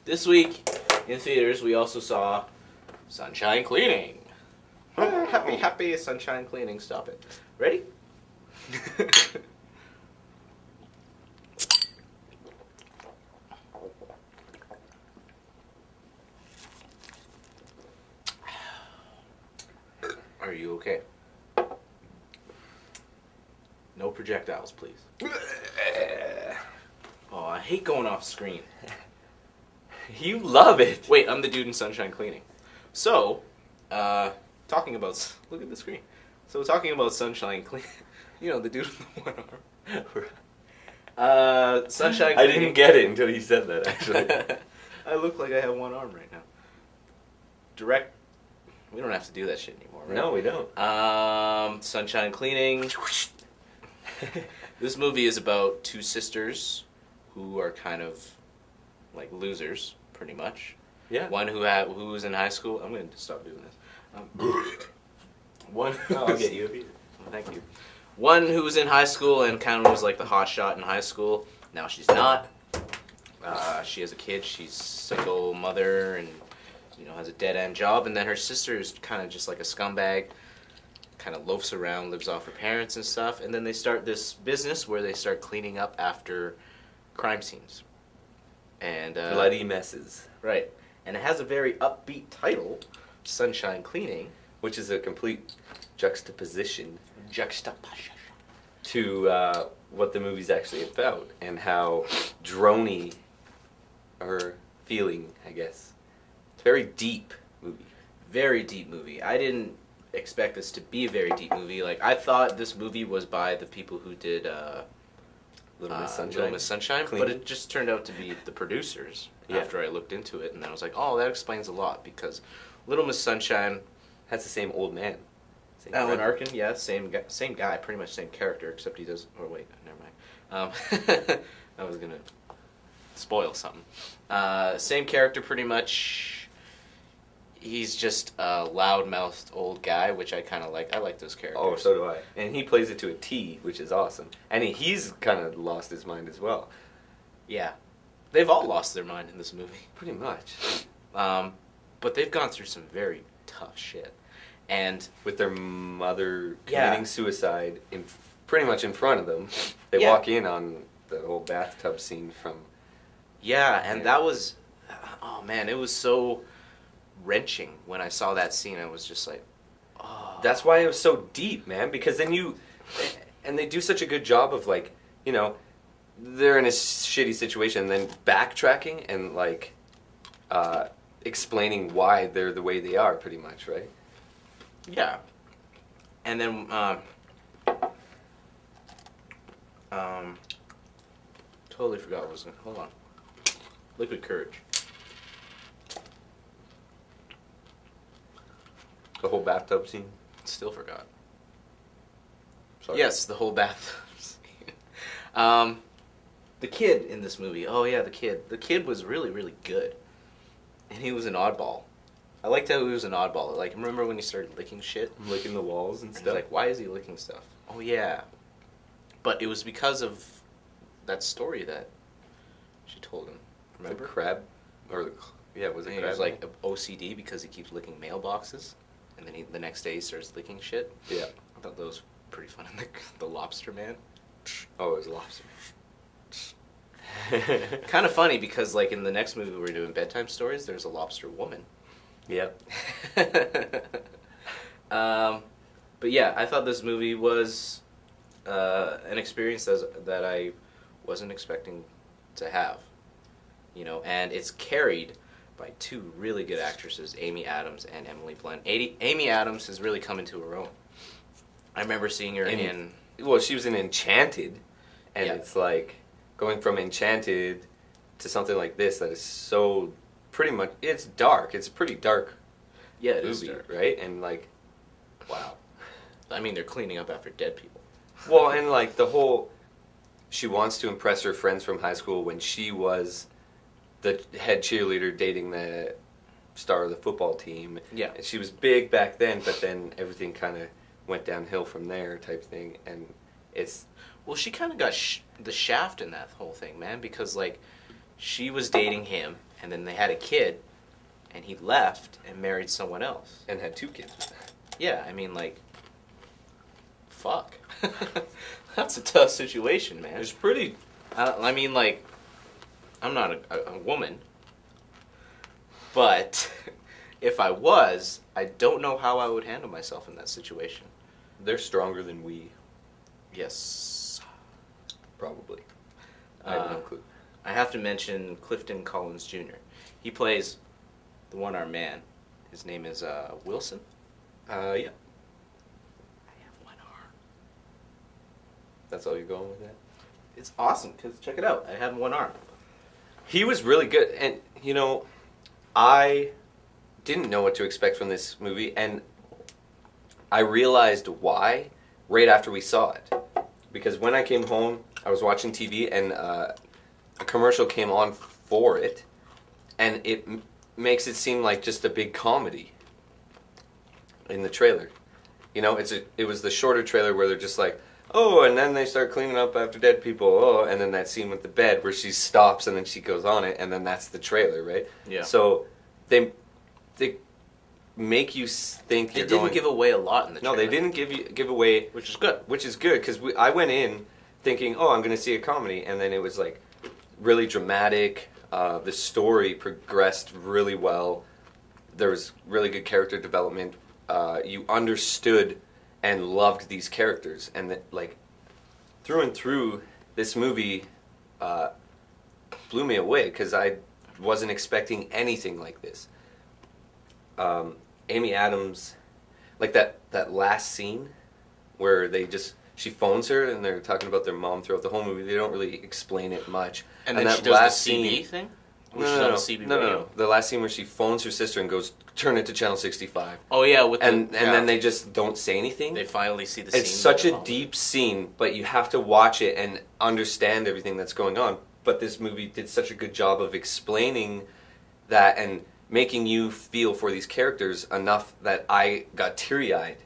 This week in theaters, we also saw Sunshine Cleaning. Happy Sunshine Cleaning. Stop it. Ready? Are you okay? No projectiles, please. Oh, I hate going off screen. You love it. Wait, I'm the dude in Sunshine Cleaning. So, talking about... Look at the screen. So, talking about Sunshine Cleaning... You know, the dude with the one arm. Sunshine Cleaning... I didn't get it until you said that, actually. I look like I have one arm right now. Direct... We don't have to do that shit anymore, right? No, we don't. Sunshine Cleaning. This movie is about two sisters who are kind of like losers, pretty much. Yeah. One who was in high school. I'm going to stop doing this. One. I'll get you a beer. Thank you. One who was in high school and kind of was like the hot shot in high school. Now she's not. She has a kid. She's single mother and has a dead end job. And then her sister is kind of just like a scumbag. Kind of loafs around, lives off her parents and stuff, and then they start this business where they start cleaning up after crime scenes. And bloody messes. Right. And it has a very upbeat title, Sunshine Cleaning, which is a complete juxtaposition to what the movie's actually about and how drony or feeling, I guess. It's a very deep movie. Very deep movie. I didn't expect this to be a very deep movie. Like, I thought this movie was by the people who did Little Miss Sunshine, but it just turned out to be the producers after I looked into it, and then I was like, oh, that explains a lot, because Little Miss Sunshine has the same old man. Alan Arkin, yeah, same guy, pretty much same character, except he does... Oh, wait, never mind. I was going to spoil something. Same character, pretty much. He's just a loud-mouthed old guy, which I kind of like. I like those characters. Oh, so do I. And he plays it to a T, which is awesome. And he's kind of lost his mind as well. Yeah. They've all lost their mind in this movie. Pretty much. But they've gone through some very tough shit. And with their mother committing suicide pretty much in front of them, they walk in on the whole bathtub scene from... Yeah, and that was... Oh, man, it was so... wrenching when I saw that scene. I was just like, oh. That's why it was so deep, man, because then and they do such a good job of, like, they're in a shitty situation and then backtracking and, like, explaining why they're the way they are, pretty much, right? Yeah. And then totally forgot what was going to... Hold on. Liquid Courage. The whole bathtub scene? Still forgot. Sorry. Yes, the whole bathtub scene. The kid in this movie. Oh, yeah, the kid. The kid was really, really good. And he was an oddball. I liked how he was an oddball. Like, remember when he started licking shit? Licking the walls and stuff? He's like, why is he licking stuff? Oh, yeah. But it was because of that story that she told him. Remember? The crab? Or, was it crab? He was like OCD because he keeps licking mailboxes. And then the next day he starts licking shit. Yeah. I thought that was pretty fun. And the lobster man. Oh, it was lobster man. Kind of funny because, like, in the next movie we're doing bedtime stories, there's a lobster woman. Yep. But yeah, I thought this movie was an experience that I wasn't expecting to have. And it's carried by two really good actresses, Amy Adams and Emily Blunt. Amy Adams has really come into her own. I remember seeing her in... Well, she was in Enchanted, and it's like going from Enchanted to something like this that is so pretty much... It's dark. It's a pretty dark movie, right? And like, wow. I mean, they're cleaning up after dead people. Well, and like the whole... She wants to impress her friends from high school when she was... the head cheerleader dating the star of the football team. Yeah. And she was big back then, but then everything kind of went downhill from there type thing. And it's... Well, she kind of got the shaft in that whole thing, man, because, like, she was dating him, and then they had a kid, and he left and married someone else. And had 2 kids. Yeah, I mean, like, fuck. That's a tough situation, man. It's pretty... I mean, like, I'm not a woman, but if I was, I don't know how I would handle myself in that situation. They're stronger than we. Yes. Probably. I have no clue. I have to mention Clifton Collins Jr. He plays the one-armed man. His name is Wilson. Yeah. I have one arm. That's all you're going with that? It's awesome, because check it out. I have one arm. He was really good. And, you know, I didn't know what to expect from this movie. And I realized why right after we saw it. Because when I came home, I was watching TV, and a commercial came on for it. And it makes it seem like just a big comedy in the trailer. You know, it was the shorter trailer where they're just like, oh, and then they start cleaning up after dead people, oh, and then that scene with the bed where she stops and then she goes on it, and then that's the trailer, right? Yeah. So they make you think they didn't give away a lot in the trailer. No, they didn't give away... Which is good. Which is good, because I went in thinking, oh, I'm going to see a comedy, and then it was, like, really dramatic. The story progressed really well. There was really good character development. You understood and loved these characters, and that, like, through and through, this movie blew me away, because I wasn't expecting anything like this. Amy Adams, like that last scene where she phones her and they're talking about their mom throughout the whole movie. They don't really explain it much. And then that she does last the CB scene, thing? No. The last scene where she phones her sister and goes, turn it to channel 65. Oh, yeah. And then they just don't say anything. They finally see the scene. It's such a deep scene, but you have to watch it and understand everything that's going on. But this movie did such a good job of explaining that and making you feel for these characters enough that I got teary-eyed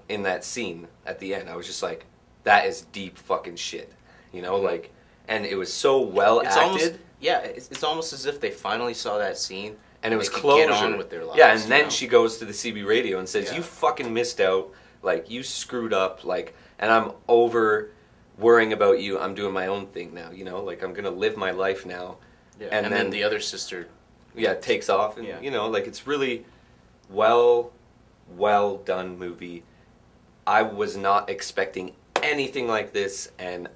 in that scene at the end. I was just like, that is deep fucking shit. You know, like, and it was so well acted. It's almost as if they finally saw that scene and it was closure. Get on with their lives. Yeah, and then she goes to the CB radio and says, you fucking missed out, like, you screwed up, like, and I'm over worrying about you. I'm doing my own thing now, you know, like, I'm gonna live my life now. Yeah, and then the other sister takes off, and you know, like, it's really well done movie. I was not expecting anything like this, and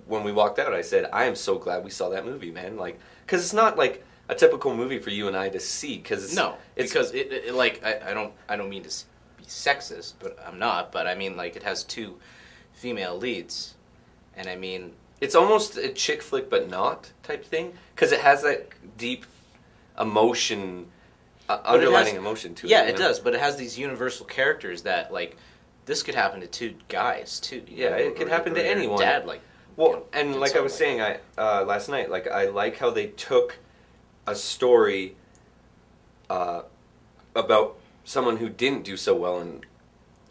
when we walked out, I said, I am so glad we saw that movie, man. Like, because it's not like a typical movie for you and I to see. Because I don't mean to be sexist, but I'm not. But I mean, like, it has 2 female leads, and I mean, it's almost a chick flick, but not type thing, because it has that deep emotion, underlining emotion to it. Yeah, it does, but it has these universal characters that, like, this could happen to 2 guys too. It could happen to anyone. Dad, like. Well, and like I was saying, last night, like, I like how they took a story about someone who didn't do so well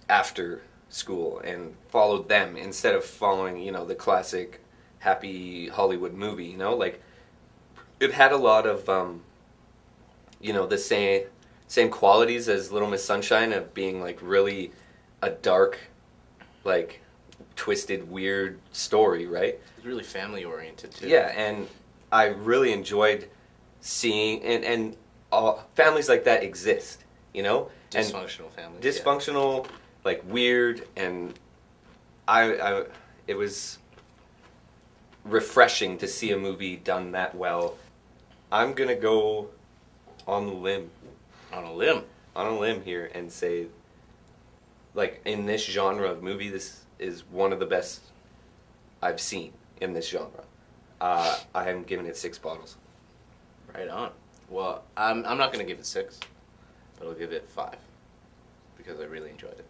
after school and followed them instead of following, you know, the classic happy Hollywood movie, you know? Like, it had a lot of, you know, the same qualities as Little Miss Sunshine of being, like, really a dark, like, twisted, weird story, right? It's really family-oriented, too. Yeah, and I really enjoyed seeing, and families like that exist, you know? Dysfunctional families. Dysfunctional, like, weird, and it was refreshing to see a movie done that well. I'm gonna go on a limb. On a limb? On a limb here and say, like, in this genre of movie, this is one of the best I've seen in this genre. I am giving it 6 bottles. Right on. Well, I'm not going to give it 6, but I'll give it 5 because I really enjoyed it.